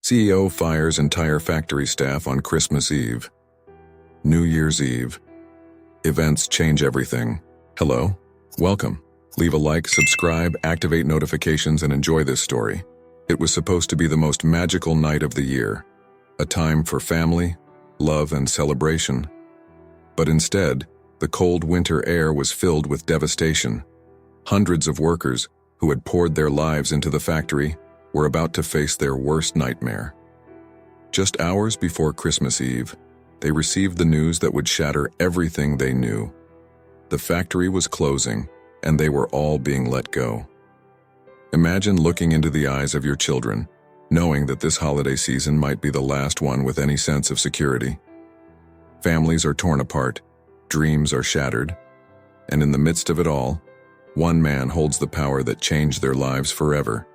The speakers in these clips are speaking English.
CEO fires entire factory staff on Christmas Eve. New Year's Eve. Events change everything. Hello? Welcome. Leave a like, subscribe, activate notifications, and enjoy this story. It was supposed to be the most magical night of the year. A time for family, love, and celebration. But instead, the cold winter air was filled with devastation. Hundreds of workers, who had poured their lives into the factory, were about to face their worst nightmare. Just hours before Christmas Eve, they received the news that would shatter everything they knew. The factory was closing, and they were all being let go. Imagine looking into the eyes of your children, knowing that this holiday season might be the last one with any sense of security. Families are torn apart, dreams are shattered, and in the midst of it all, one man holds the power that changed their lives forever.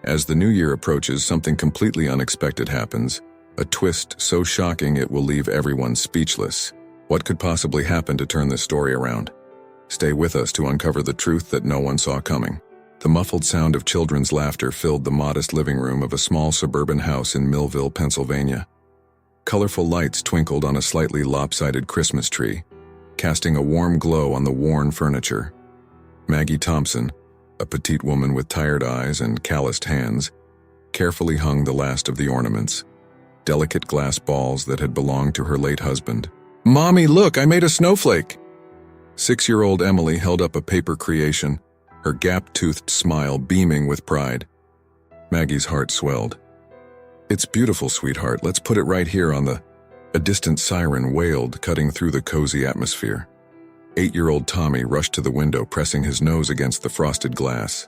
As the new year approaches, something completely unexpected happens, a twist so shocking it will leave everyone speechless. What could possibly happen to turn this story around? Stay with us to uncover the truth that no one saw coming. The muffled sound of children's laughter filled the modest living room of a small suburban house in Millville, Pennsylvania. Colorful lights twinkled on a slightly lopsided Christmas tree, casting a warm glow on the worn furniture. Maggie Thompson, a petite woman with tired eyes and calloused hands, carefully hung the last of the ornaments, delicate glass balls that had belonged to her late husband. "Mommy, look, I made a snowflake!" 6-year-old Emily held up a paper creation, her gap-toothed smile beaming with pride. Maggie's heart swelled. "It's beautiful, sweetheart. Let's put it right here on the..." A distant siren wailed, cutting through the cozy atmosphere. 8-year-old Tommy rushed to the window, pressing his nose against the frosted glass.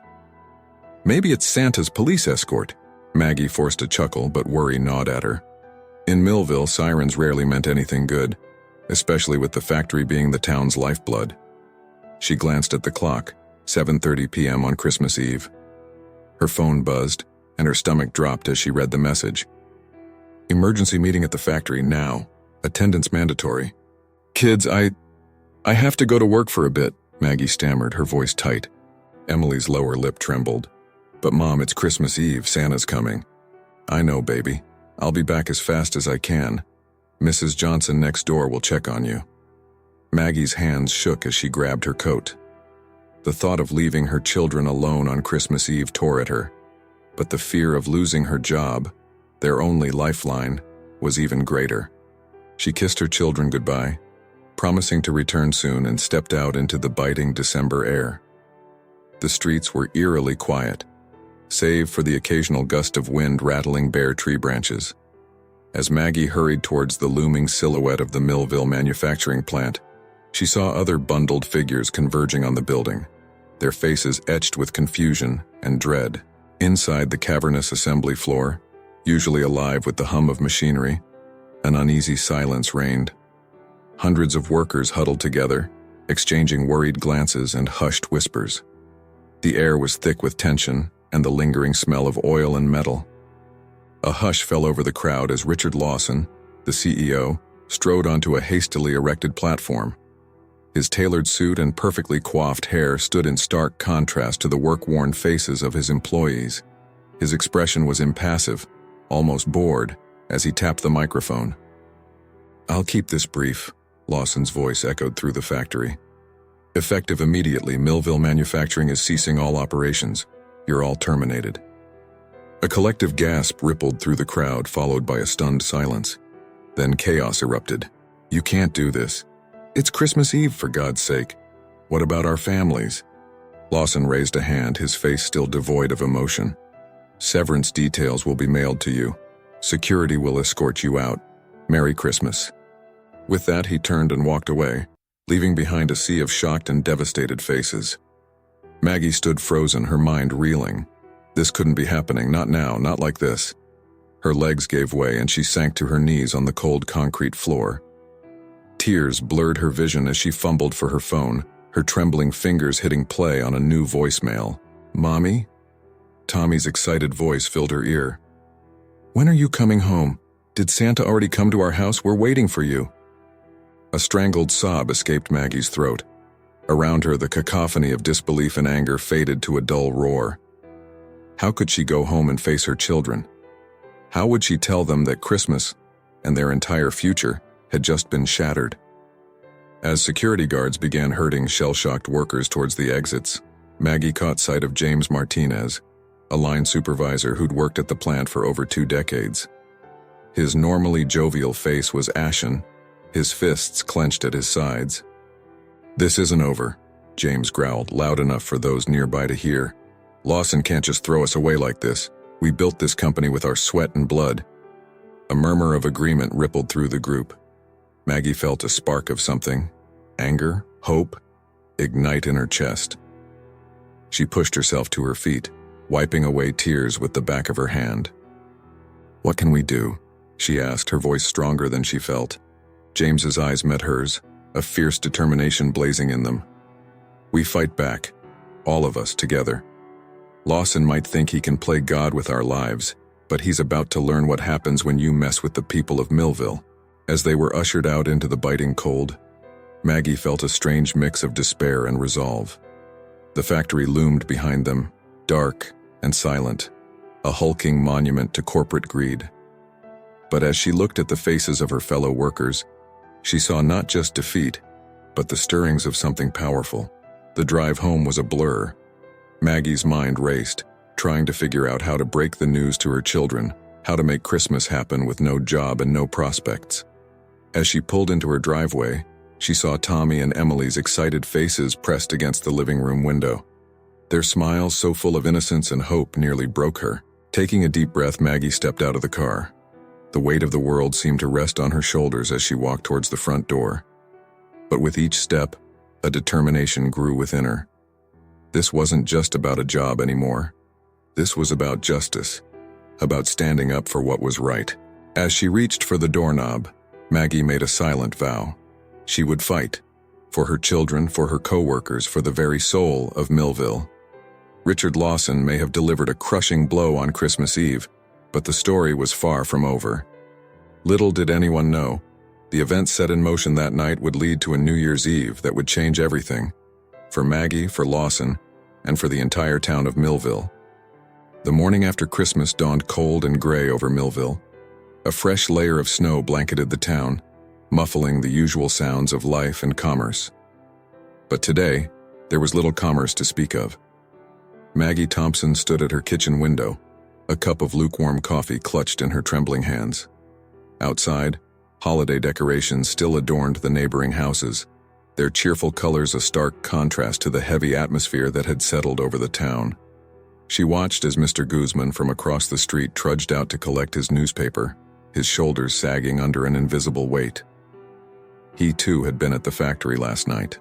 "Maybe it's Santa's police escort." Maggie forced a chuckle, but worry gnawed at her. In Millville, sirens rarely meant anything good, especially with the factory being the town's lifeblood. She glanced at the clock, 7:30 p.m. on Christmas Eve. Her phone buzzed, and her stomach dropped as she read the message. "Emergency meeting at the factory now. Attendance mandatory." "Kids, I have to go to work for a bit," Maggie stammered, her voice tight. Emily's lower lip trembled. "But Mom, it's Christmas Eve. Santa's coming." "I know, baby. I'll be back as fast as I can. Mrs. Johnson next door will check on you." Maggie's hands shook as she grabbed her coat. The thought of leaving her children alone on Christmas Eve tore at her, but the fear of losing her job, their only lifeline, was even greater. She kissed her children goodbye, promising to return soon, and stepped out into the biting December air. The streets were eerily quiet, save for the occasional gust of wind rattling bare tree branches. As Maggie hurried towards the looming silhouette of the Millville manufacturing plant, she saw other bundled figures converging on the building, their faces etched with confusion and dread. Inside the cavernous assembly floor, usually alive with the hum of machinery, an uneasy silence reigned. Hundreds of workers huddled together, exchanging worried glances and hushed whispers. The air was thick with tension and the lingering smell of oil and metal. A hush fell over the crowd as Richard Lawson, the CEO, strode onto a hastily erected platform. His tailored suit and perfectly coiffed hair stood in stark contrast to the work-worn faces of his employees. His expression was impassive, almost bored, as he tapped the microphone. "I'll keep this brief," Lawson's voice echoed through the factory. "Effective immediately, Millville Manufacturing is ceasing all operations. You're all terminated." A collective gasp rippled through the crowd, followed by a stunned silence. Then chaos erupted. "You can't do this. It's Christmas Eve, for God's sake. What about our families?" Lawson raised a hand, his face still devoid of emotion. "Severance details will be mailed to you. Security will escort you out. Merry Christmas." With that, he turned and walked away, leaving behind a sea of shocked and devastated faces. Maggie stood frozen, her mind reeling. This couldn't be happening, not now, not like this. Her legs gave way and she sank to her knees on the cold concrete floor. Tears blurred her vision as she fumbled for her phone, her trembling fingers hitting play on a new voicemail. "Mommy?" Tommy's excited voice filled her ear. "When are you coming home? Did Santa already come to our house? We're waiting for you." A strangled sob escaped Maggie's throat. Around her, the cacophony of disbelief and anger faded to a dull roar. How could she go home and face her children? How would she tell them that Christmas and their entire future had just been shattered? As security guards began herding shell-shocked workers towards the exits, Maggie caught sight of James Martinez, a line supervisor who'd worked at the plant for over 2 decades. His normally jovial face was ashen, his fists clenched at his sides. "This isn't over," James growled, loud enough for those nearby to hear. "Lawson can't just throw us away like this. We built this company with our sweat and blood." A murmur of agreement rippled through the group. Maggie felt a spark of something, anger, hope, ignite in her chest. She pushed herself to her feet, wiping away tears with the back of her hand. "What can we do?" she asked, her voice stronger than she felt. James's eyes met hers, a fierce determination blazing in them. "We fight back, all of us together. Lawson might think he can play God with our lives, but he's about to learn what happens when you mess with the people of Millville." As they were ushered out into the biting cold, Maggie felt a strange mix of despair and resolve. The factory loomed behind them, dark and silent, a hulking monument to corporate greed. But as she looked at the faces of her fellow workers, she saw not just defeat, but the stirrings of something powerful. The drive home was a blur. Maggie's mind raced, trying to figure out how to break the news to her children, how to make Christmas happen with no job and no prospects. As she pulled into her driveway, she saw Tommy and Emily's excited faces pressed against the living room window. Their smiles, so full of innocence and hope, nearly broke her. Taking a deep breath, Maggie stepped out of the car. The weight of the world seemed to rest on her shoulders as she walked towards the front door. But with each step, a determination grew within her. This wasn't just about a job anymore. This was about justice, about standing up for what was right. As she reached for the doorknob, Maggie made a silent vow. She would fight, for her children, for her co-workers, for the very soul of Millville. Richard Lawson may have delivered a crushing blow on Christmas Eve, but the story was far from over. Little did anyone know, the events set in motion that night would lead to a New Year's Eve that would change everything, for Maggie, for Lawson, and for the entire town of Millville. The morning after Christmas dawned cold and gray over Millville. A fresh layer of snow blanketed the town, muffling the usual sounds of life and commerce. But today, there was little commerce to speak of. Maggie Thompson stood at her kitchen window, a cup of lukewarm coffee clutched in her trembling hands. Outside, holiday decorations still adorned the neighboring houses, their cheerful colors a stark contrast to the heavy atmosphere that had settled over the town. She watched as Mr. Guzman from across the street trudged out to collect his newspaper, his shoulders sagging under an invisible weight. He too had been at the factory last night.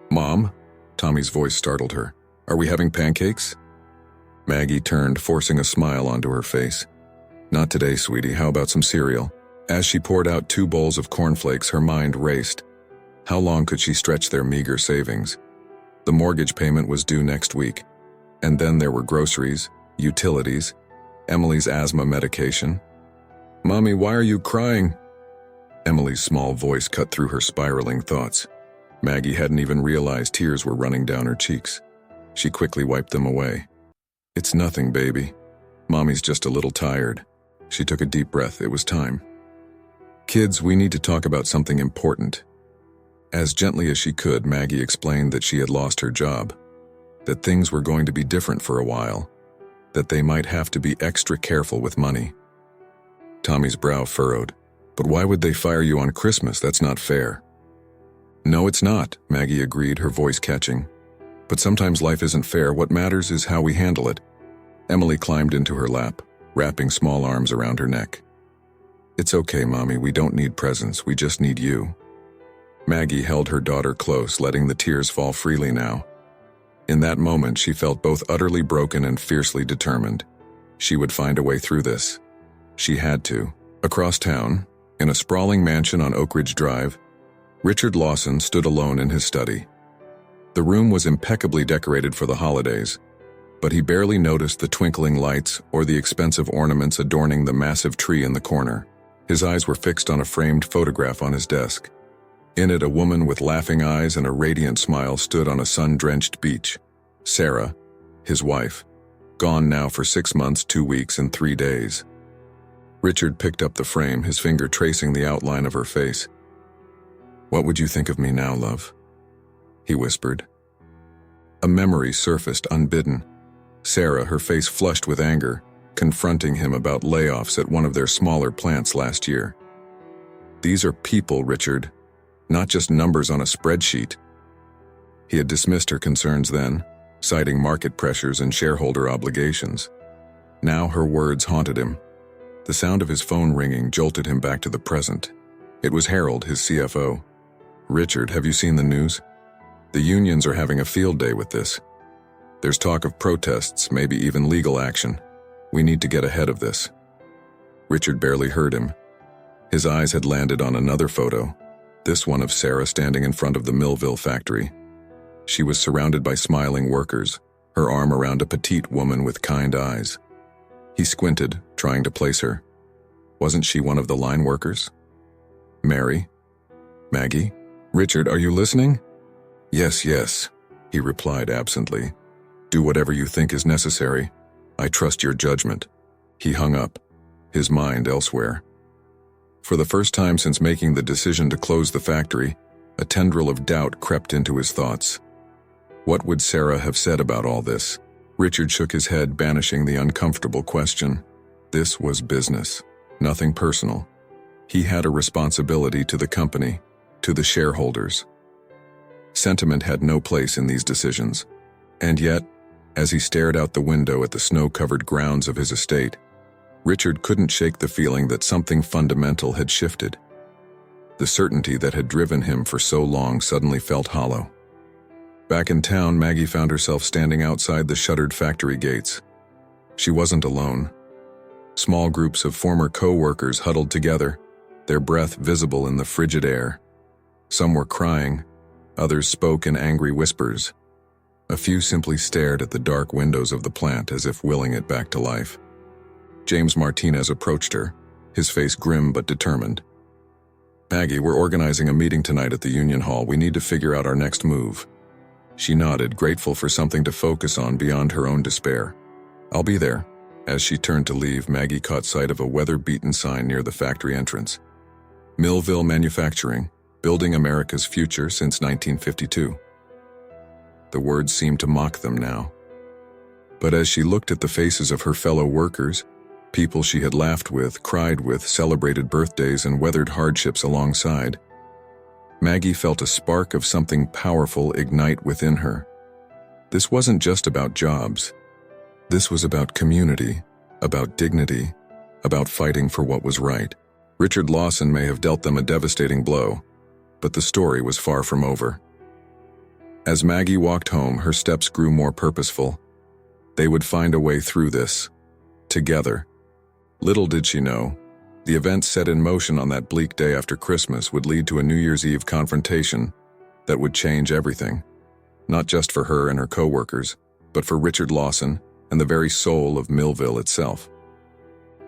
"Mom?" Tommy's voice startled her. "Are we having pancakes?" Maggie turned, forcing a smile onto her face. "Not today, sweetie. How about some cereal?" As she poured out 2 bowls of cornflakes, her mind raced. How long could she stretch their meager savings? The mortgage payment was due next week. And then there were groceries, utilities, Emily's asthma medication. "Mommy, why are you crying?" Emily's small voice cut through her spiraling thoughts. Maggie hadn't even realized tears were running down her cheeks. She quickly wiped them away. "It's nothing, baby. Mommy's just a little tired." She took a deep breath. It was time. "Kids, we need to talk about something important." As gently as she could, Maggie explained that she had lost her job, that things were going to be different for a while, that they might have to be extra careful with money. Tommy's brow furrowed. "But why would they fire you on Christmas? That's not fair." "No, it's not," Maggie agreed, her voice catching. "But sometimes life isn't fair. What matters is how we handle it." Emily climbed into her lap, wrapping small arms around her neck. "It's okay, Mommy. We don't need presents. We just need you." Maggie held her daughter close, letting the tears fall freely now. In that moment, she felt both utterly broken and fiercely determined. She would find a way through this. She had to. Across town, in a sprawling mansion on Oak Ridge Drive, Richard Lawson stood alone in his study. The room was impeccably decorated for the holidays, but he barely noticed the twinkling lights or the expensive ornaments adorning the massive tree in the corner. His eyes were fixed on a framed photograph on his desk. In it, a woman with laughing eyes and a radiant smile stood on a sun-drenched beach. Sarah, his wife, gone now for 6 months, 2 weeks, and 3 days. Richard picked up the frame, his finger tracing the outline of her face. "What would you think of me now, love?" he whispered. A memory surfaced unbidden. Sarah, her face flushed with anger, confronting him about layoffs at one of their smaller plants last year. "These are people, Richard, not just numbers on a spreadsheet." He had dismissed her concerns then, citing market pressures and shareholder obligations. Now her words haunted him. The sound of his phone ringing jolted him back to the present. It was Harold, his CFO. "Richard, have you seen the news? The unions are having a field day with this. There's talk of protests, maybe even legal action. We need to get ahead of this." Richard barely heard him. His eyes had landed on another photo, this one of Sarah standing in front of the Millville factory. She was surrounded by smiling workers, her arm around a petite woman with kind eyes. He squinted, trying to place her. Wasn't she one of the line workers? Mary? Maggie? "Richard, are you listening?" Yes, he replied absently. "Do whatever you think is necessary. I trust your judgment." He hung up, his mind elsewhere. For the first time since making the decision to close the factory, a tendril of doubt crept into his thoughts. What would Sarah have said about all this? Richard shook his head, banishing the uncomfortable question. This was business, nothing personal. He had a responsibility to the company, to the shareholders. Sentiment had no place in these decisions. And yet, as he stared out the window at the snow-covered grounds of his estate, Richard couldn't shake the feeling that something fundamental had shifted. The certainty that had driven him for so long suddenly felt hollow. Back in town, Maggie found herself standing outside the shuttered factory gates. She wasn't alone. Small groups of former co-workers huddled together, their breath visible in the frigid air. Some were crying, others spoke in angry whispers. A few simply stared at the dark windows of the plant as if willing it back to life. James Martinez approached her, his face grim but determined. "Maggie, we're organizing a meeting tonight at the Union Hall. We need to figure out our next move." She nodded, grateful for something to focus on beyond her own despair. "I'll be there." As she turned to leave, Maggie caught sight of a weather-beaten sign near the factory entrance. Millville Manufacturing, building America's future since 1952. The words seemed to mock them now. But as she looked at the faces of her fellow workers, people she had laughed with, cried with, celebrated birthdays, and weathered hardships alongside, Maggie felt a spark of something powerful ignite within her. This wasn't just about jobs. This was about community, about dignity, about fighting for what was right. Richard Lawson may have dealt them a devastating blow, but the story was far from over. As Maggie walked home, her steps grew more purposeful. They would find a way through this, together. Little did she know, the events set in motion on that bleak day after Christmas would lead to a New Year's Eve confrontation that would change everything, not just for her and her co-workers, but for Richard Lawson and the very soul of Millville itself.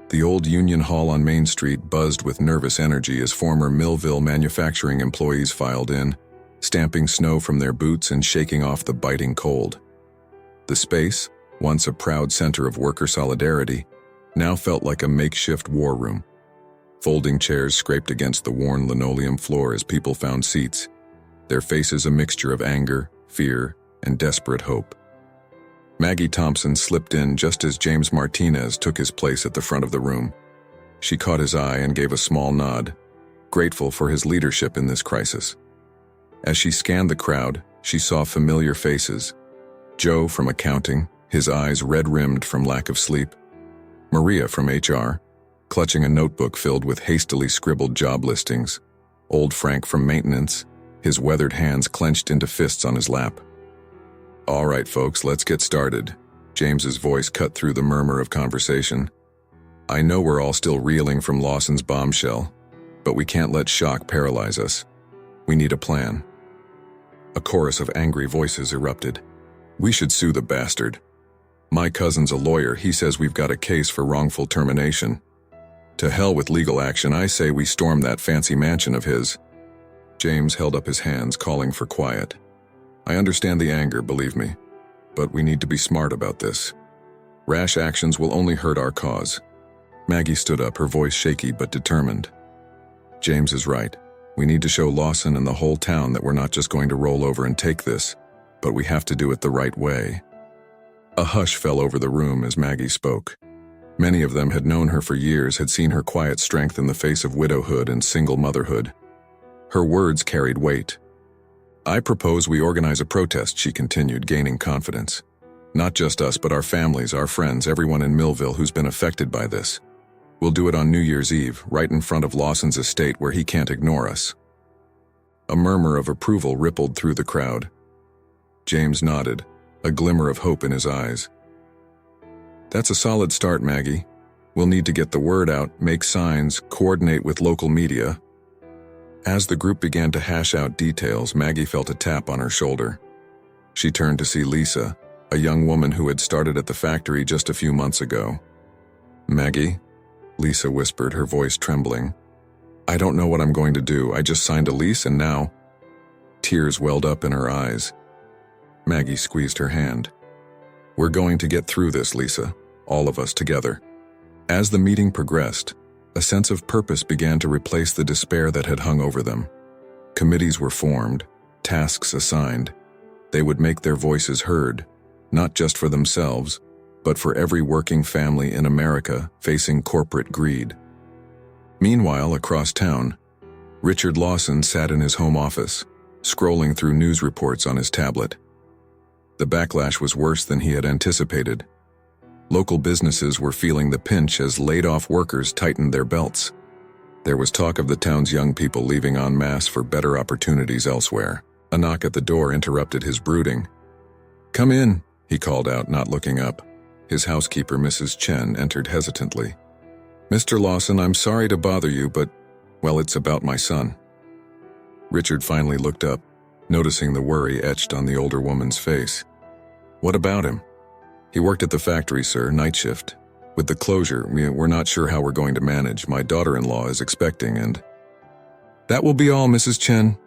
The old Union Hall on Main Street buzzed with nervous energy as former Millville manufacturing employees filed in, stamping snow from their boots and shaking off the biting cold. The space, once a proud center of worker solidarity, now felt like a makeshift war room. Folding chairs scraped against the worn linoleum floor as people found seats, their faces a mixture of anger, fear, and desperate hope. Maggie Thompson slipped in just as James Martinez took his place at the front of the room. She caught his eye and gave a small nod, grateful for his leadership in this crisis. As she scanned the crowd, she saw familiar faces. Joe from accounting, his eyes red-rimmed from lack of sleep. Maria from HR, clutching a notebook filled with hastily scribbled job listings. Old Frank from maintenance, his weathered hands clenched into fists on his lap. "All right, folks, let's get started." James's voice cut through the murmur of conversation. "I know we're all still reeling from Lawson's bombshell, but we can't let shock paralyze us. We need a plan." A chorus of angry voices erupted. "We should sue the bastard. My cousin's a lawyer. He says we've got a case for wrongful termination. To hell with legal action. I say we storm that fancy mansion of his." James held up his hands, calling for quiet. "I understand the anger, believe me, but we need to be smart about this. Rash actions will only hurt our cause. Maggie stood up, her voice shaky but determined. James is right. We need to show Lawson and the whole town that we're not just going to roll over and take this, but we have to do it the right way. A hush fell over the room as Maggie spoke. Many of them had known her for years, had seen her quiet strength in the face of widowhood and single motherhood. Her words carried weight. I propose we organize a protest, she continued, gaining confidence. Not just us, but our families, our friends, everyone in Millville who's been affected by this. We'll do it on New Year's Eve, right in front of Lawson's estate where he can't ignore us. A murmur of approval rippled through the crowd. James nodded, a glimmer of hope in his eyes. That's a solid start, Maggie. We'll need to get the word out, make signs, coordinate with local media. As the group began to hash out details, Maggie felt a tap on her shoulder. She turned to see Lisa, a young woman who had started at the factory just a few months ago. Maggie, Lisa whispered, her voice trembling. I don't know what I'm going to do. I just signed a lease and now… Tears welled up in her eyes. Maggie squeezed her hand. We're going to get through this, Lisa, all of us together. As the meeting progressed, a sense of purpose began to replace the despair that had hung over them. Committees were formed, tasks assigned. They would make their voices heard, not just for themselves, but for every working family in America facing corporate greed. Meanwhile, across town, Richard Lawson sat in his home office, scrolling through news reports on his tablet. The backlash was worse than he had anticipated. Local businesses were feeling the pinch as laid-off workers tightened their belts. There was talk of the town's young people leaving en masse for better opportunities elsewhere. A knock at the door interrupted his brooding. Come in, he called out, not looking up. His housekeeper, Mrs. Chen, entered hesitantly. Mr. Lawson, I'm sorry to bother you, but, well, it's about my son. Richard finally looked up, noticing the worry etched on the older woman's face. What about him? He worked at the factory, sir, night shift. With the closure, we're not sure how we're going to manage. My daughter-in-law is expecting and… That will be all, Mrs. Chen.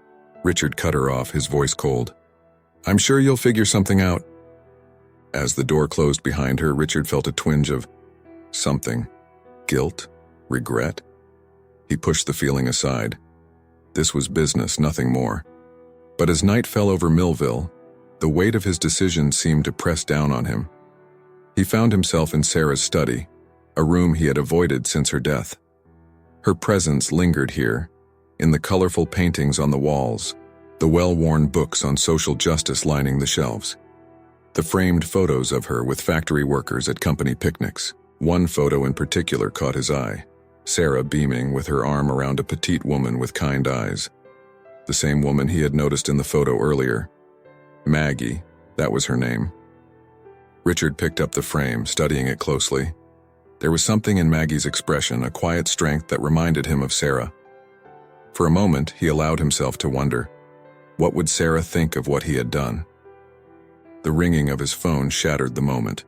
Richard cut her off, his voice cold. I'm sure you'll figure something out. As the door closed behind her, Richard felt a twinge of something. Guilt? Regret? He pushed the feeling aside. This was business, nothing more. But as night fell over Millville, the weight of his decision seemed to press down on him. He found himself in Sarah's study, a room he had avoided since her death. Her presence lingered here, in the colorful paintings on the walls, the well-worn books on social justice lining the shelves, the framed photos of her with factory workers at company picnics. One photo in particular caught his eye, Sarah beaming with her arm around a petite woman with kind eyes. The same woman he had noticed in the photo earlier. Maggie, that was her name. Richard picked up the frame, studying it closely. There was something in Maggie's expression, a quiet strength that reminded him of Sarah. For a moment, he allowed himself to wonder, what would Sarah think of what he had done? The ringing of his phone shattered the moment.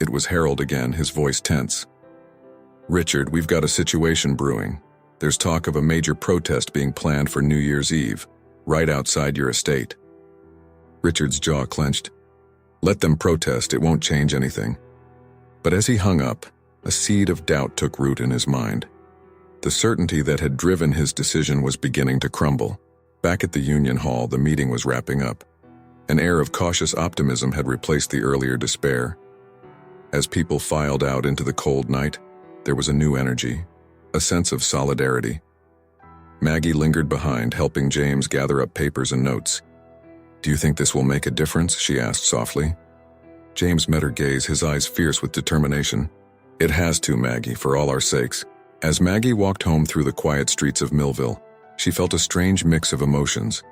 It was Harold again, his voice tense. Richard, we've got a situation brewing. There's talk of a major protest being planned for New Year's Eve, right outside your estate. Richard's jaw clenched. Let them protest, it won't change anything. But as he hung up, a seed of doubt took root in his mind. The certainty that had driven his decision was beginning to crumble. Back at the Union Hall, the meeting was wrapping up. An air of cautious optimism had replaced the earlier despair. As people filed out into the cold night, there was a new energy, a sense of solidarity. Maggie lingered behind, helping James gather up papers and notes. Do you think this will make a difference? She asked softly. James met her gaze, his eyes fierce with determination. It has to, Maggie, for all our sakes. As Maggie walked home through the quiet streets of Millville, she felt a strange mix of emotions.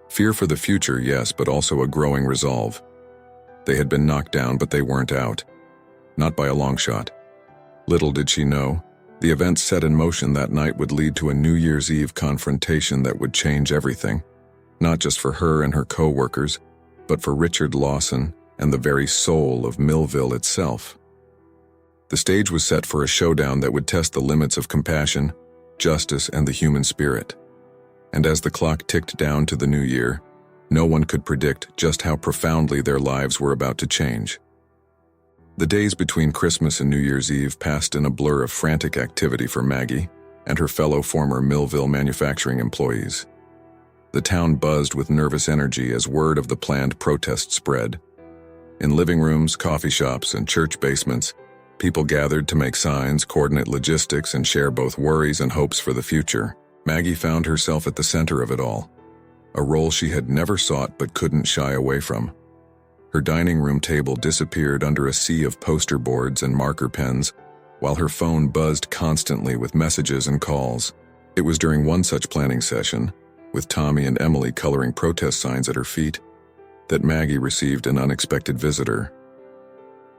Fear for the future, yes, but also a growing resolve. They had been knocked down, but they weren't out. Not by a long shot. Little did she know, the events set in motion that night would lead to a New Year's Eve confrontation that would change everything. Not just for her and her co-workers, but for Richard Lawson and the very soul of Millville itself. The stage was set for a showdown that would test the limits of compassion, justice, and the human spirit. And as the clock ticked down to the new year, no one could predict just how profoundly their lives were about to change. The days between Christmas and New Year's Eve passed in a blur of frantic activity for Maggie and her fellow former Millville manufacturing employees. The town buzzed with nervous energy as word of the planned protest spread. In living rooms, coffee shops, and church basements, people gathered to make signs, coordinate logistics, and share both worries and hopes for the future. Maggie found herself at the center of it all, a role she had never sought but couldn't shy away from. Her dining room table disappeared under a sea of poster boards and marker pens, while her phone buzzed constantly with messages and calls. It was during one such planning session, with Tommy and Emily coloring protest signs at her feet, that Maggie received an unexpected visitor.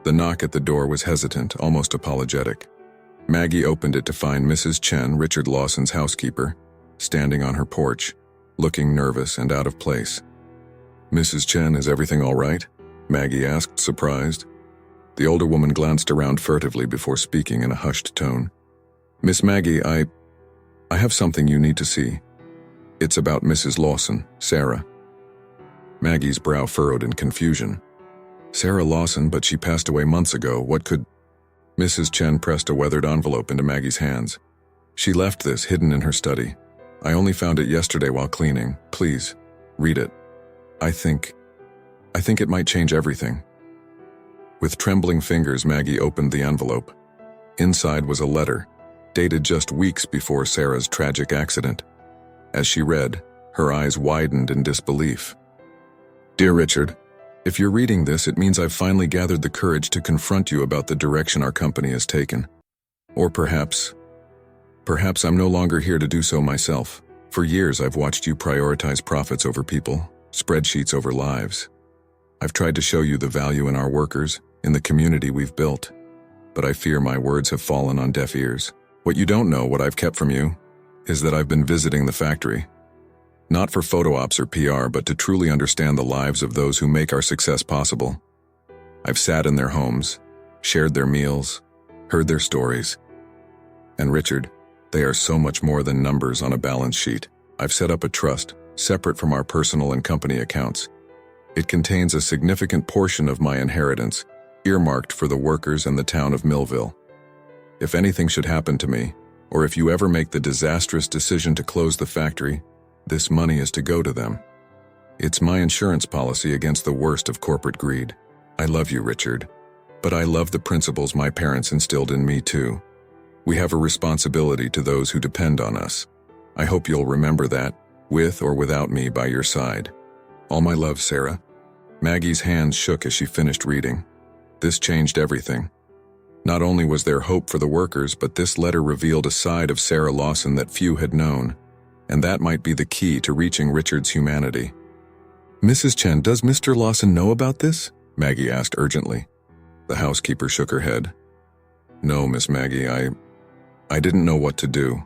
The knock at the door was hesitant, almost apologetic. Maggie opened it to find Mrs. Chen, Richard Lawson's housekeeper, standing on her porch, looking nervous and out of place. "Mrs. Chen, is everything all right?" Maggie asked, surprised. The older woman glanced around furtively before speaking in a hushed tone. "Miss Maggie, I have something you need to see. It's about Mrs. Lawson, Sarah." Maggie's brow furrowed in confusion. "Sarah Lawson, but she passed away months ago. What could—" Mrs. Chen pressed a weathered envelope into Maggie's hands. "She left this hidden in her study. I only found it yesterday while cleaning. Please, read it. I think it might change everything." With trembling fingers, Maggie opened the envelope. Inside was a letter, dated just weeks before Sarah's tragic accident. As she read, her eyes widened in disbelief. "Dear Richard, if you're reading this, it means I've finally gathered the courage to confront you about the direction our company has taken. Or perhaps I'm no longer here to do so myself. For years I've watched you prioritize profits over people, spreadsheets over lives. I've tried to show you the value in our workers, in the community we've built. But I fear my words have fallen on deaf ears. What you don't know, what I've kept from you, is that I've been visiting the factory. Not for photo ops or PR, but to truly understand the lives of those who make our success possible. I've sat in their homes, shared their meals, heard their stories. And Richard, they are so much more than numbers on a balance sheet. I've set up a trust, separate from our personal and company accounts. It contains a significant portion of my inheritance, earmarked for the workers and the town of Millville. If anything should happen to me, or if you ever make the disastrous decision to close the factory, this money is to go to them. It's my insurance policy against the worst of corporate greed. I love you, Richard, but I love the principles my parents instilled in me too. We have a responsibility to those who depend on us. I hope you'll remember that, with or without me by your side. All my love, Sarah." Maggie's hands shook as she finished reading. This changed everything. Not only was there hope for the workers, but this letter revealed a side of Sarah Lawson that few had known, and that might be the key to reaching Richard's humanity. "Mrs. Chen, does Mr. Lawson know about this?" Maggie asked urgently. The housekeeper shook her head. "No, Miss Maggie, I didn't know what to do.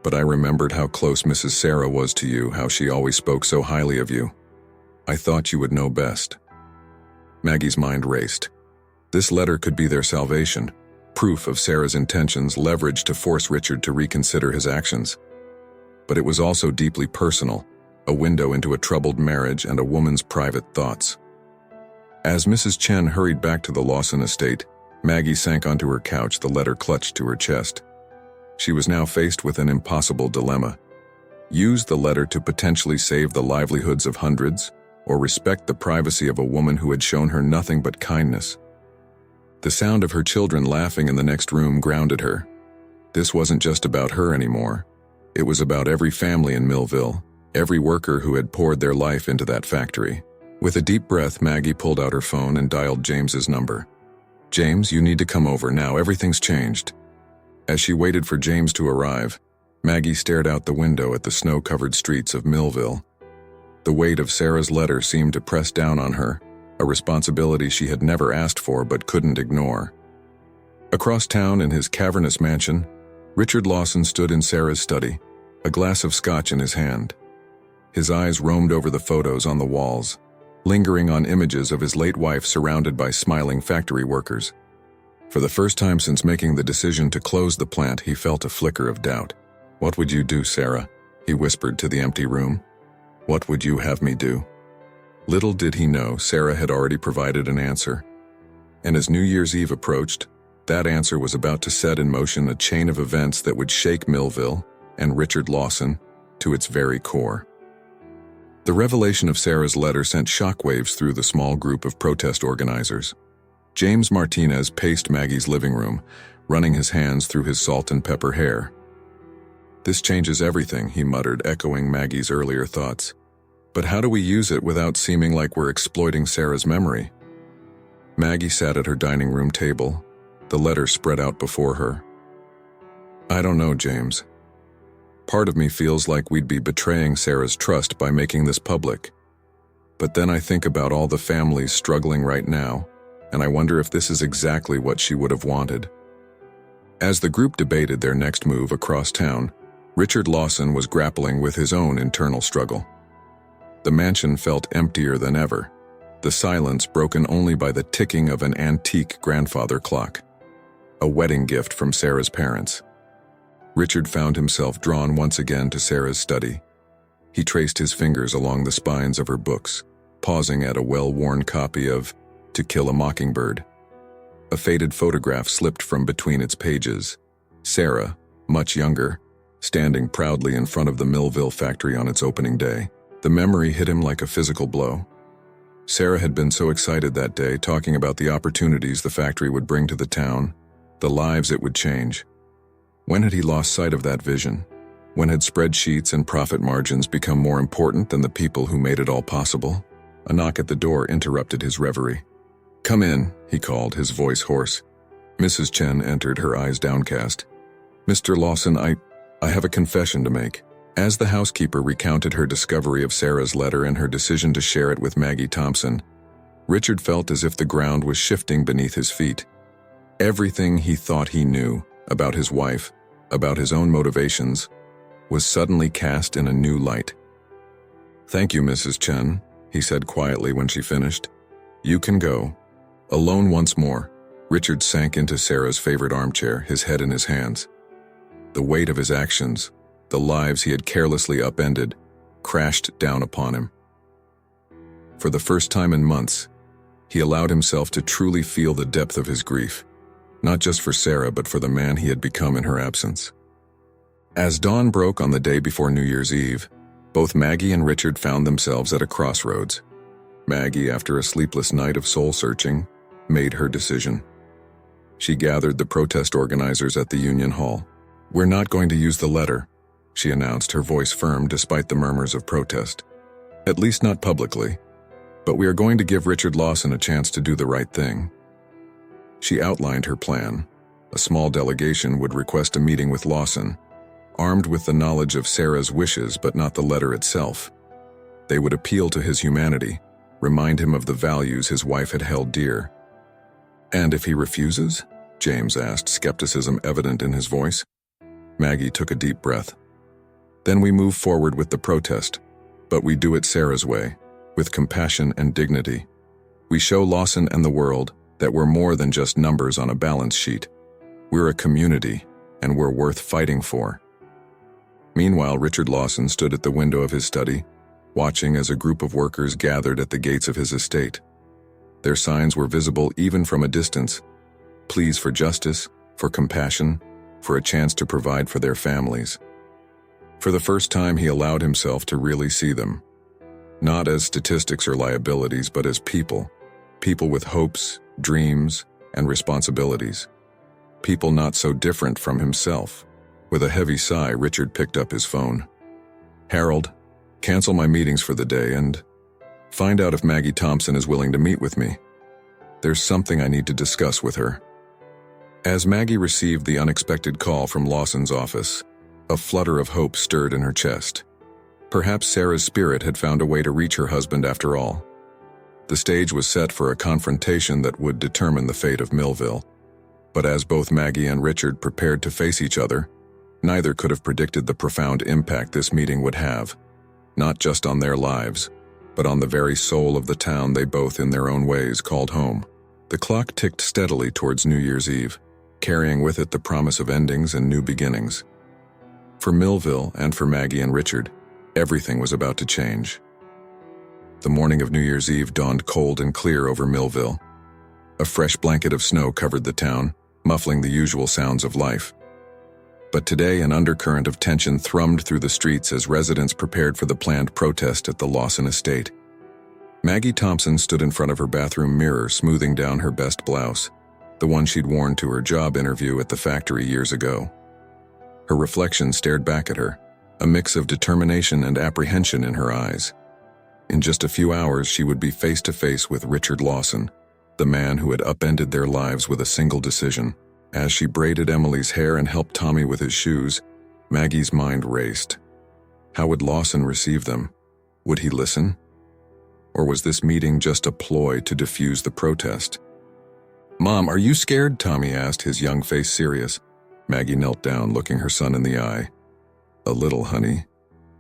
But I remembered how close Mrs. Sarah was to you, how she always spoke so highly of you. I thought you would know best." Maggie's mind raced. This letter could be their salvation, proof of Sarah's intentions leveraged to force Richard to reconsider his actions. But it was also deeply personal, a window into a troubled marriage and a woman's private thoughts. As Mrs. Chen hurried back to the Lawson estate, Maggie sank onto her couch, the letter clutched to her chest. She was now faced with an impossible dilemma. Use the letter to potentially save the livelihoods of hundreds, or respect the privacy of a woman who had shown her nothing but kindness. The sound of her children laughing in the next room grounded her. This wasn't just about her anymore. It was about every family in Millville, every worker who had poured their life into that factory. With a deep breath, Maggie pulled out her phone and dialed James's number. "James, you need to come over now. Everything's changed." As she waited for James to arrive, Maggie stared out the window at the snow-covered streets of Millville. The weight of Sarah's letter seemed to press down on her, a responsibility she had never asked for but couldn't ignore. Across town in his cavernous mansion, Richard Lawson stood in Sarah's study, a glass of scotch in his hand. His eyes roamed over the photos on the walls, lingering on images of his late wife surrounded by smiling factory workers. For the first time since making the decision to close the plant, he felt a flicker of doubt. "What would you do, Sarah?" he whispered to the empty room. "What would you have me do?" Little did he know, Sarah had already provided an answer. And as New Year's Eve approached, that answer was about to set in motion a chain of events that would shake Millville and Richard Lawson to its very core. The revelation of Sarah's letter sent shockwaves through the small group of protest organizers. James Martinez paced Maggie's living room, running his hands through his salt and pepper hair. "This changes everything," he muttered, echoing Maggie's earlier thoughts. "But how do we use it without seeming like we're exploiting Sarah's memory?" Maggie sat at her dining room table, the letter spread out before her. "I don't know, James. Part of me feels like we'd be betraying Sarah's trust by making this public. But then I think about all the families struggling right now, and I wonder if this is exactly what she would have wanted." As the group debated their next move across town, Richard Lawson was grappling with his own internal struggle. The mansion felt emptier than ever, the silence broken only by the ticking of an antique grandfather clock, a wedding gift from Sarah's parents. Richard found himself drawn once again to Sarah's study. He traced his fingers along the spines of her books, pausing at a well-worn copy of To Kill a Mockingbird. A faded photograph slipped from between its pages. Sarah, much younger, standing proudly in front of the Millville factory on its opening day. The memory hit him like a physical blow. Sarah had been so excited that day, talking about the opportunities the factory would bring to the town, the lives it would change. When had he lost sight of that vision? When had spreadsheets and profit margins become more important than the people who made it all possible? A knock at the door interrupted his reverie. "Come in," he called, his voice hoarse. Mrs. Chen entered, her eyes downcast. "Mr. Lawson, I have a confession to make." As the housekeeper recounted her discovery of Sarah's letter and her decision to share it with Maggie Thompson, Richard felt as if the ground was shifting beneath his feet. Everything he thought he knew about his wife, about his own motivations, was suddenly cast in a new light. "Thank you, Mrs. Chen," he said quietly when she finished. "You can go." Alone once more, Richard sank into Sarah's favorite armchair, his head in his hands. The weight of his actions, the lives he had carelessly upended, crashed down upon him. For the first time in months, he allowed himself to truly feel the depth of his grief, not just for Sarah but for the man he had become in her absence. As dawn broke on the day before New Year's Eve, both Maggie and Richard found themselves at a crossroads. Maggie, after a sleepless night of soul-searching, made her decision. She gathered the protest organizers at the Union Hall. "We're not going to use the letter," she announced, her voice firm despite the murmurs of protest. "At least not publicly. But we are going to give Richard Lawson a chance to do the right thing." She outlined her plan. A small delegation would request a meeting with Lawson, armed with the knowledge of Sarah's wishes but not the letter itself. They would appeal to his humanity, remind him of the values his wife had held dear. "And if he refuses?" James asked, skepticism evident in his voice. Maggie took a deep breath. "Then we move forward with the protest, but we do it Sarah's way, with compassion and dignity. We show Lawson and the world that we're more than just numbers on a balance sheet. We're a community, and we're worth fighting for." Meanwhile, Richard Lawson stood at the window of his study, watching as a group of workers gathered at the gates of his estate. Their signs were visible even from a distance, pleas for justice, for compassion, for a chance to provide for their families. For the first time, he allowed himself to really see them, not as statistics or liabilities, but as people with hopes, dreams, and responsibilities. People not so different from himself. With a heavy sigh, Richard picked up his phone. "Harold, cancel my meetings for the day and find out if Maggie Thompson is willing to meet with me. There's something I need to discuss with her." As Maggie received the unexpected call from Lawson's office, a flutter of hope stirred in her chest. Perhaps Sarah's spirit had found a way to reach her husband after all. The stage was set for a confrontation that would determine the fate of Millville. But as both Maggie and Richard prepared to face each other, neither could have predicted the profound impact this meeting would have, not just on their lives, but on the very soul of the town they both in their own ways called home. The clock ticked steadily towards New Year's Eve, carrying with it the promise of endings and new beginnings. For Millville and for Maggie and Richard, everything was about to change. The morning of New Year's Eve dawned cold and clear over Millville. A fresh blanket of snow covered the town, muffling the usual sounds of life. But today an undercurrent of tension thrummed through the streets as residents prepared for the planned protest at the Lawson estate. Maggie Thompson stood in front of her bathroom mirror, smoothing down her best blouse, the one she'd worn to her job interview at the factory years ago. Her reflection stared back at her, a mix of determination and apprehension in her eyes. In just a few hours, she would be face to face with Richard Lawson, the man who had upended their lives with a single decision. As she braided Emily's hair and helped Tommy with his shoes, Maggie's mind raced. How would Lawson receive them? Would he listen? Or was this meeting just a ploy to defuse the protest? "Mom, are you scared?" Tommy asked, his young face serious. Maggie knelt down, looking her son in the eye. "A little, honey.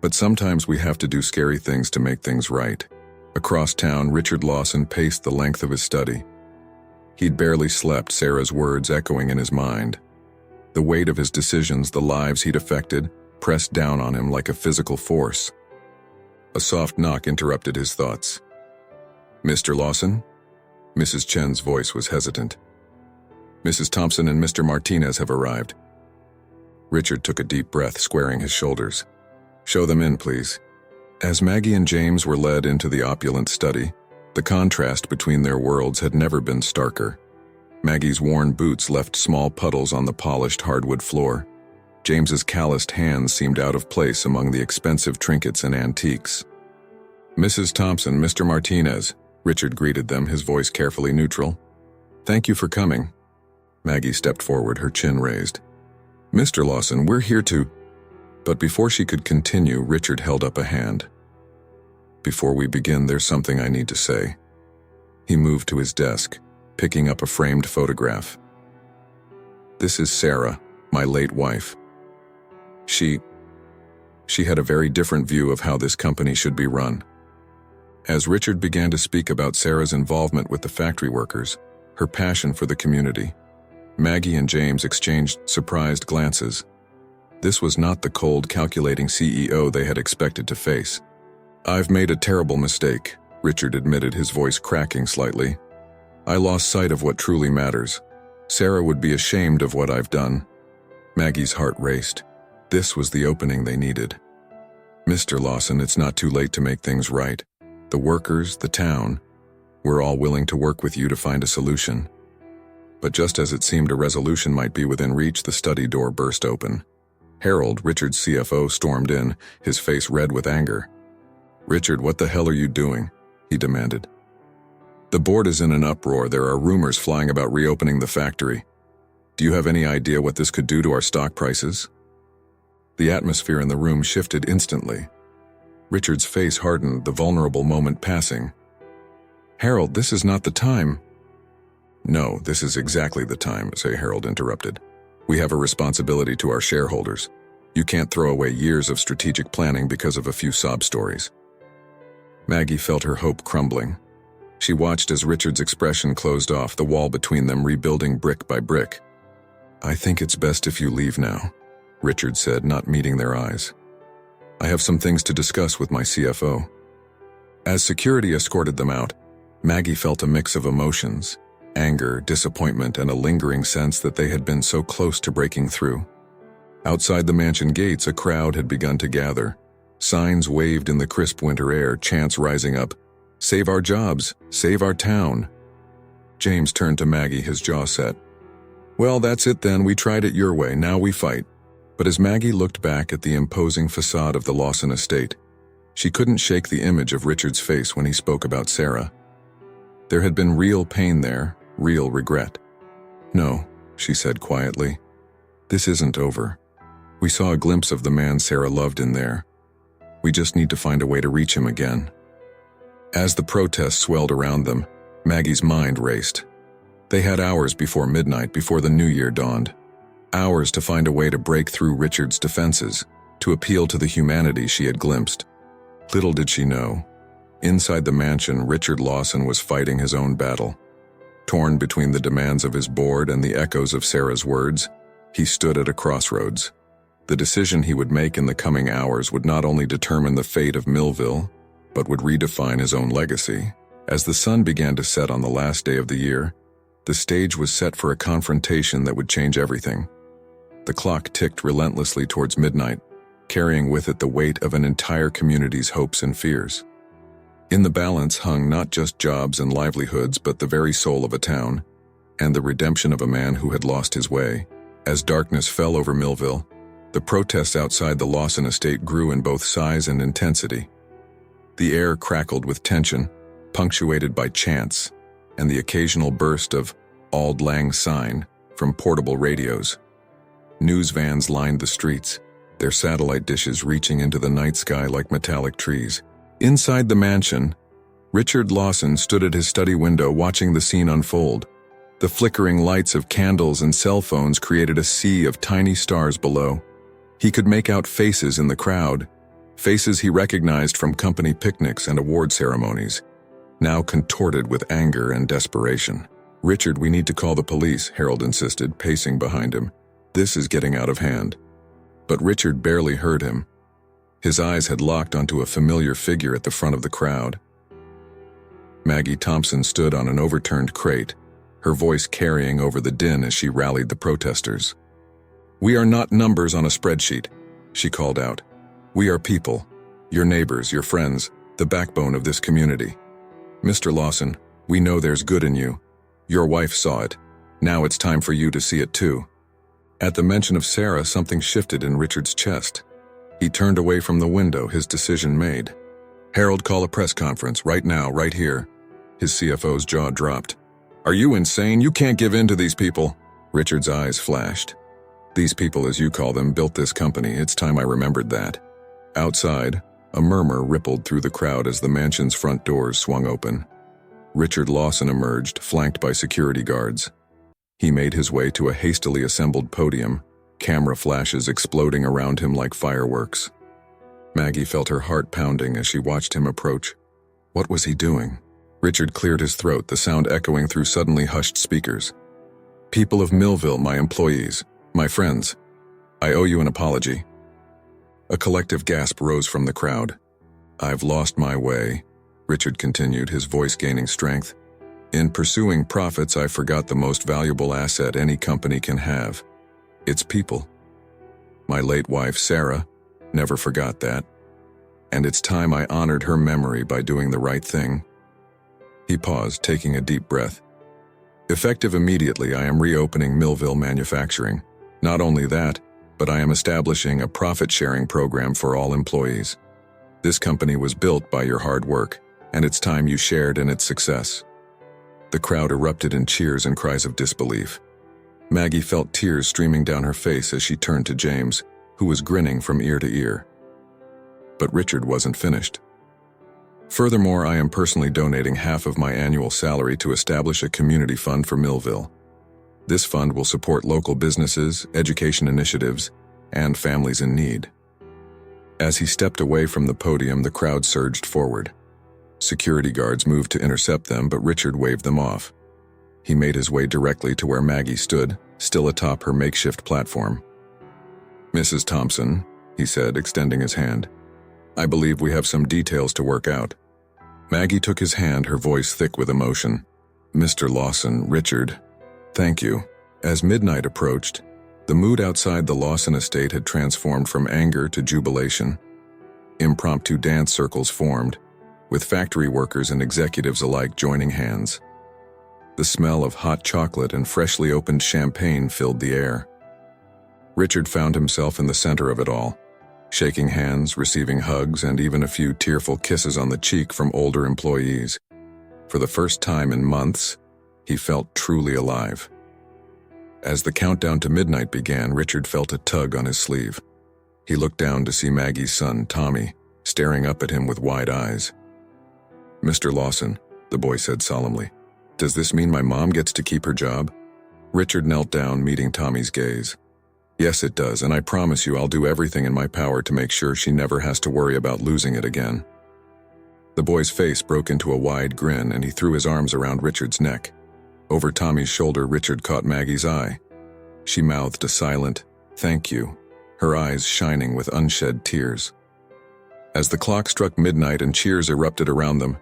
But sometimes we have to do scary things to make things right." Across town, Richard Lawson paced the length of his study. He'd barely slept, Sarah's words echoing in his mind. The weight of his decisions, the lives he'd affected, pressed down on him like a physical force. A soft knock interrupted his thoughts. "Mr. Lawson?" Mrs. Chen's voice was hesitant. "Mrs. Thompson and Mr. Martinez have arrived." Richard took a deep breath, squaring his shoulders. "Show them in, please." As Maggie and James were led into the opulent study, the contrast between their worlds had never been starker. Maggie's worn boots left small puddles on the polished hardwood floor. James's calloused hands seemed out of place among the expensive trinkets and antiques. "Mrs. Thompson, Mr. Martinez," Richard greeted them, his voice carefully neutral. "Thank you for coming." Maggie stepped forward, her chin raised. "Mr. Lawson, we're here to—" But before she could continue, Richard held up a hand. "Before we begin, there's something I need to say." He moved to his desk, picking up a framed photograph. "This is Sarah, my late wife. She had a very different view of how this company should be run." As Richard began to speak about Sarah's involvement with the factory workers, her passion for the community, Maggie and James exchanged surprised glances. This was not the cold, calculating CEO they had expected to face. "I've made a terrible mistake," Richard admitted, his voice cracking slightly. "I lost sight of what truly matters. Sarah would be ashamed of what I've done." Maggie's heart raced. This was the opening they needed. "Mr. Lawson, it's not too late to make things right. The workers, the town, we're all willing to work with you to find a solution." But just as it seemed a resolution might be within reach, the study door burst open. Harold, Richard's CFO, stormed in, his face red with anger. "Richard, what the hell are you doing?" he demanded. "The board is in an uproar. There are rumors flying about reopening the factory. Do you have any idea what this could do to our stock prices?" The atmosphere in the room shifted instantly. Richard's face hardened, the vulnerable moment passing. "Harold, this is not the time." "No, this is exactly the time," Harold interrupted. "We have a responsibility to our shareholders. You can't throw away years of strategic planning because of a few sob stories." Maggie felt her hope crumbling. She watched as Richard's expression closed off, the wall between them rebuilding brick by brick. "I think it's best if you leave now," Richard said, not meeting their eyes. "I have some things to discuss with my CFO." As security escorted them out, Maggie felt a mix of emotions: anger, disappointment, and a lingering sense that they had been so close to breaking through. Outside the mansion gates, a crowd had begun to gather. Signs waved in the crisp winter air, chants rising up, "Save our jobs! Save our town!" James turned to Maggie, his jaw set. "Well, that's it then. We tried it your way. Now we fight." But as Maggie looked back at the imposing facade of the Lawson estate, she couldn't shake the image of Richard's face when he spoke about Sarah. There had been real pain there, real regret. "No," she said quietly. "This isn't over. We saw a glimpse of the man Sarah loved in there. We just need to find a way to reach him again." As the protests swelled around them, Maggie's mind raced. They had hours before midnight, before the new year dawned. Hours to find a way to break through Richard's defenses, to appeal to the humanity she had glimpsed. Little did she know, inside the mansion, Richard Lawson was fighting his own battle. Torn between the demands of his board and the echoes of Sarah's words, he stood at a crossroads. The decision he would make in the coming hours would not only determine the fate of Millville, but would redefine his own legacy. As the sun began to set on the last day of the year, The stage was set for a confrontation that would change everything. The clock ticked relentlessly towards midnight, carrying with it the weight of an entire community's hopes and fears. In the balance hung not just jobs and livelihoods, but the very soul of a town, and the redemption of a man who had lost his way. As darkness fell over Millville, the protests outside the Lawson estate grew in both size and intensity. The air crackled with tension, punctuated by chants, and the occasional burst of "Auld Lang Syne" from portable radios. News vans lined the streets, their satellite dishes reaching into the night sky like metallic trees. Inside the mansion, Richard Lawson stood at his study window watching the scene unfold. The flickering lights of candles and cell phones created a sea of tiny stars below. He could make out faces in the crowd, faces he recognized from company picnics and award ceremonies, now contorted with anger and desperation. "Richard, we need to call the police," Harold insisted, pacing behind him. "This is getting out of hand." But Richard barely heard him. His eyes had locked onto a familiar figure at the front of the crowd. Maggie Thompson stood on an overturned crate, her voice carrying over the din as she rallied the protesters. "We are not numbers on a spreadsheet," she called out. "We are people, your neighbors, your friends, the backbone of this community. Mr. Lawson, we know there's good in you. Your wife saw it. Now it's time for you to see it too." At the mention of Sarah, something shifted in Richard's chest. He turned away from the window, his decision made. "Harold, call a press conference, right now, right here." His CFO's jaw dropped. "Are you insane? You can't give in to these people." Richard's eyes flashed. "These people, as you call them, built this company. It's time I remembered that." Outside, a murmur rippled through the crowd as the mansion's front doors swung open. Richard Lawson emerged, flanked by security guards. He made his way to a hastily assembled podium, camera flashes exploding around him like fireworks. Maggie felt her heart pounding as she watched him approach. What was he doing? Richard cleared his throat, the sound echoing through suddenly hushed speakers. "People of Millville, my employees, my friends, I owe you an apology." A collective gasp rose from the crowd. "I've lost my way," Richard continued, his voice gaining strength. "In pursuing profits, I forgot the most valuable asset any company can have. It's people. My late wife, Sarah, never forgot that. And it's time I honored her memory by doing the right thing." He paused, taking a deep breath. "Effective immediately, I am reopening Millville Manufacturing. Not only that, but I am establishing a profit-sharing program for all employees. This company was built by your hard work, and it's time you shared in its success." The crowd erupted in cheers and cries of disbelief. Maggie felt tears streaming down her face as she turned to James, who was grinning from ear to ear. But Richard wasn't finished. "Furthermore, I am personally donating half of my annual salary to establish a community fund for Millville. This fund will support local businesses, education initiatives, and families in need." As he stepped away from the podium, the crowd surged forward. Security guards moved to intercept them, but Richard waved them off. He made his way directly to where Maggie stood, still atop her makeshift platform. "Mrs. Thompson," he said, extending his hand, "I believe we have some details to work out." Maggie took his hand, her voice thick with emotion. "Mr. Lawson, Richard, thank you." As midnight approached, the mood outside the Lawson estate had transformed from anger to jubilation. Impromptu dance circles formed, with factory workers and executives alike joining hands. The smell of hot chocolate and freshly opened champagne filled the air. Richard found himself in the center of it all, shaking hands, receiving hugs, and even a few tearful kisses on the cheek from older employees. For the first time in months, he felt truly alive. As the countdown to midnight began, Richard felt a tug on his sleeve. He looked down to see Maggie's son, Tommy, staring up at him with wide eyes. "Mr. Lawson," the boy said solemnly, "does this mean my mom gets to keep her job?" Richard knelt down, meeting Tommy's gaze. "Yes, it does, and I promise you I'll do everything in my power to make sure she never has to worry about losing it again." The boy's face broke into a wide grin, and he threw his arms around Richard's neck. Over Tommy's shoulder, Richard caught Maggie's eye. She mouthed a silent, "Thank you," her eyes shining with unshed tears. As the clock struck midnight and cheers erupted around them,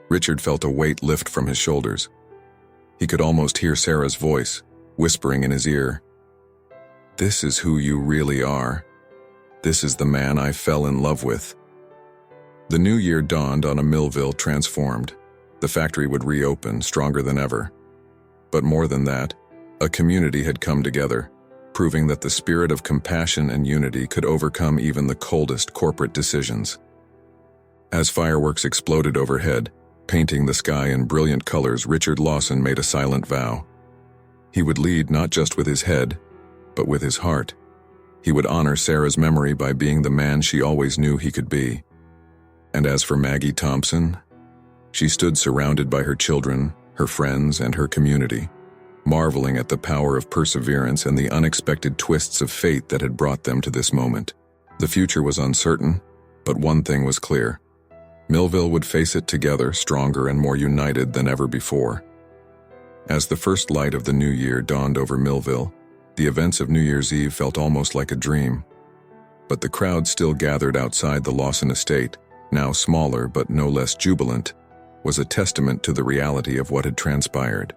Richard felt a weight lift from his shoulders. He could almost hear Sarah's voice, whispering in his ear, "This is who you really are. This is the man I fell in love with." The new year dawned on a Millville transformed. The factory would reopen, stronger than ever. But more than that, a community had come together, proving that the spirit of compassion and unity could overcome even the coldest corporate decisions. As fireworks exploded overhead, painting the sky in brilliant colors, Richard Lawson made a silent vow. He would lead not just with his head, but with his heart. He would honor Sarah's memory by being the man she always knew he could be. And as for Maggie Thompson, she stood surrounded by her children, her friends, and her community, marveling at the power of perseverance and the unexpected twists of fate that had brought them to this moment. The future was uncertain, but one thing was clear. Millville would face it together, stronger and more united than ever before. As the first light of the new year dawned over Millville, the events of New Year's Eve felt almost like a dream. But the crowd still gathered outside the Lawson estate, now smaller but no less jubilant, was a testament to the reality of what had transpired.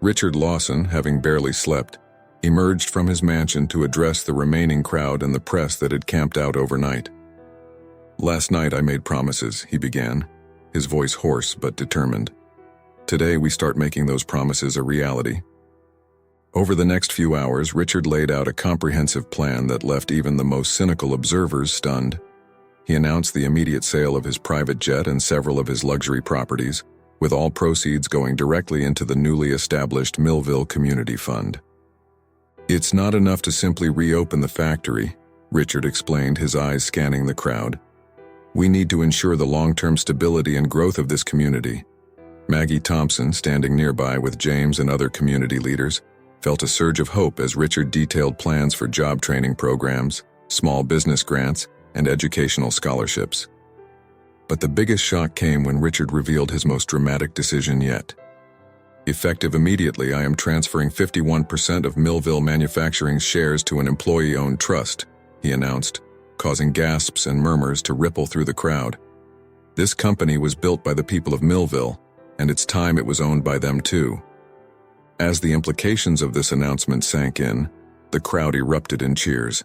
Richard Lawson, having barely slept, emerged from his mansion to address the remaining crowd and the press that had camped out overnight. "Last night I made promises," he began, his voice hoarse but determined. "Today we start making those promises a reality." Over the next few hours, Richard laid out a comprehensive plan that left even the most cynical observers stunned. He announced the immediate sale of his private jet and several of his luxury properties, with all proceeds going directly into the newly established Millville Community Fund. "It's not enough to simply reopen the factory," Richard explained, his eyes scanning the crowd. "We need to ensure the long-term stability and growth of this community." Maggie Thompson, standing nearby with James and other community leaders, felt a surge of hope as Richard detailed plans for job training programs, small business grants, and educational scholarships. But the biggest shock came when Richard revealed his most dramatic decision yet. "Effective immediately, I am transferring 51% of Millville Manufacturing's shares to an employee-owned trust," he announced, causing gasps and murmurs to ripple through the crowd. This company was built by the people of Millville, and it's time it was owned by them too. As the implications of this announcement sank in, the crowd erupted in cheers.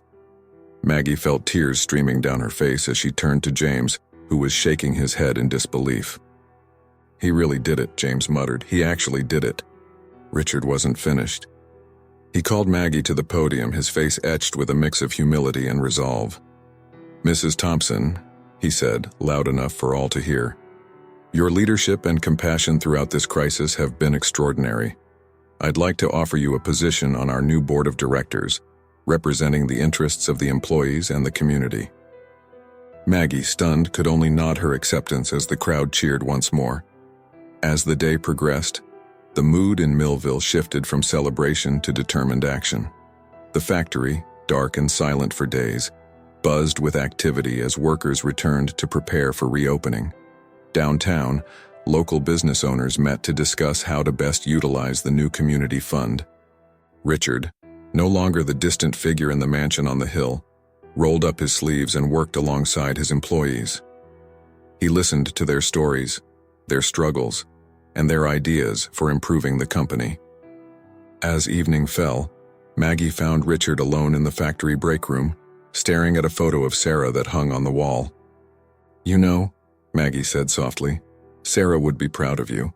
Maggie felt tears streaming down her face as she turned to James, who was shaking his head in disbelief. "He really did it," James muttered. "He actually did it." Richard wasn't finished. He called Maggie to the podium, his face etched with a mix of humility and resolve. "Mrs. Thompson," he said, loud enough for all to hear, "your leadership and compassion throughout this crisis have been extraordinary. I'd like to offer you a position on our new board of directors, representing the interests of the employees and the community." Maggie, stunned, could only nod her acceptance as the crowd cheered once more. As the day progressed, the mood in Millville shifted from celebration to determined action. The factory, dark and silent for days, buzzed with activity as workers returned to prepare for reopening. Downtown, local business owners met to discuss how to best utilize the new community fund. Richard, no longer the distant figure in the mansion on the hill, rolled up his sleeves and worked alongside his employees. He listened to their stories, their struggles, and their ideas for improving the company. As evening fell, Maggie found Richard alone in the factory break room, staring at a photo of Sarah that hung on the wall. "You know," Maggie said softly, "Sarah would be proud of you."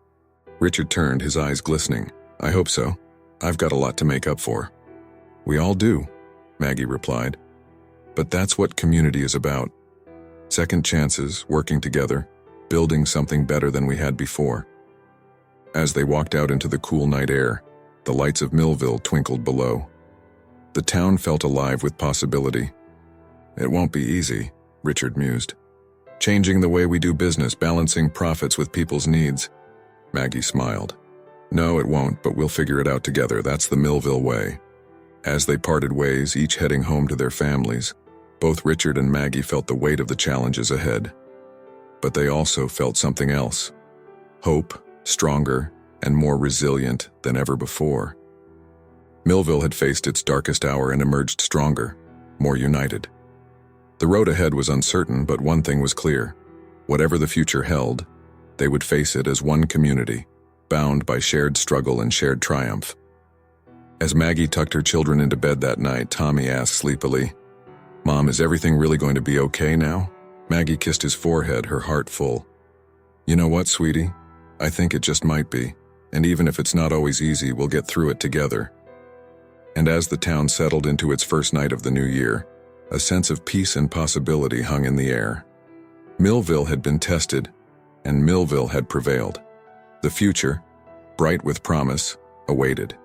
Richard turned, his eyes glistening. "I hope so. I've got a lot to make up for." "We all do," Maggie replied. "But that's what community is about. Second chances, working together, building something better than we had before." As they walked out into the cool night air, the lights of Millville twinkled below. The town felt alive with possibility. "It won't be easy," Richard mused. "Changing the way we do business, balancing profits with people's needs." Maggie smiled. "No, it won't, but we'll figure it out together. That's the Millville way." As they parted ways, each heading home to their families, both Richard and Maggie felt the weight of the challenges ahead. But they also felt something else. Hope, stronger and more resilient than ever before. Millville had faced its darkest hour and emerged stronger, more united. The road ahead was uncertain, but one thing was clear. Whatever the future held, they would face it as one community, bound by shared struggle and shared triumph. As Maggie tucked her children into bed that night, Tommy asked sleepily, "Mom, is everything really going to be okay now?" Maggie kissed his forehead, her heart full. "You know what, sweetie? I think it just might be. And even if it's not always easy, we'll get through it together." And as the town settled into its first night of the new year, a sense of peace and possibility hung in the air. Millville had been tested, and Millville had prevailed. The future, bright with promise, awaited.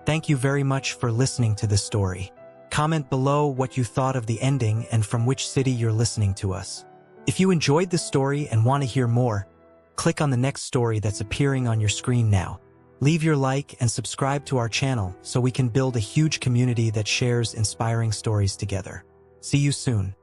Thank you very much for listening to this story. Comment below what you thought of the ending and from which city you're listening to us. If you enjoyed the story and want to hear more, click on the next story that's appearing on your screen now. Leave your like and subscribe to our channel so we can build a huge community that shares inspiring stories together. See you soon.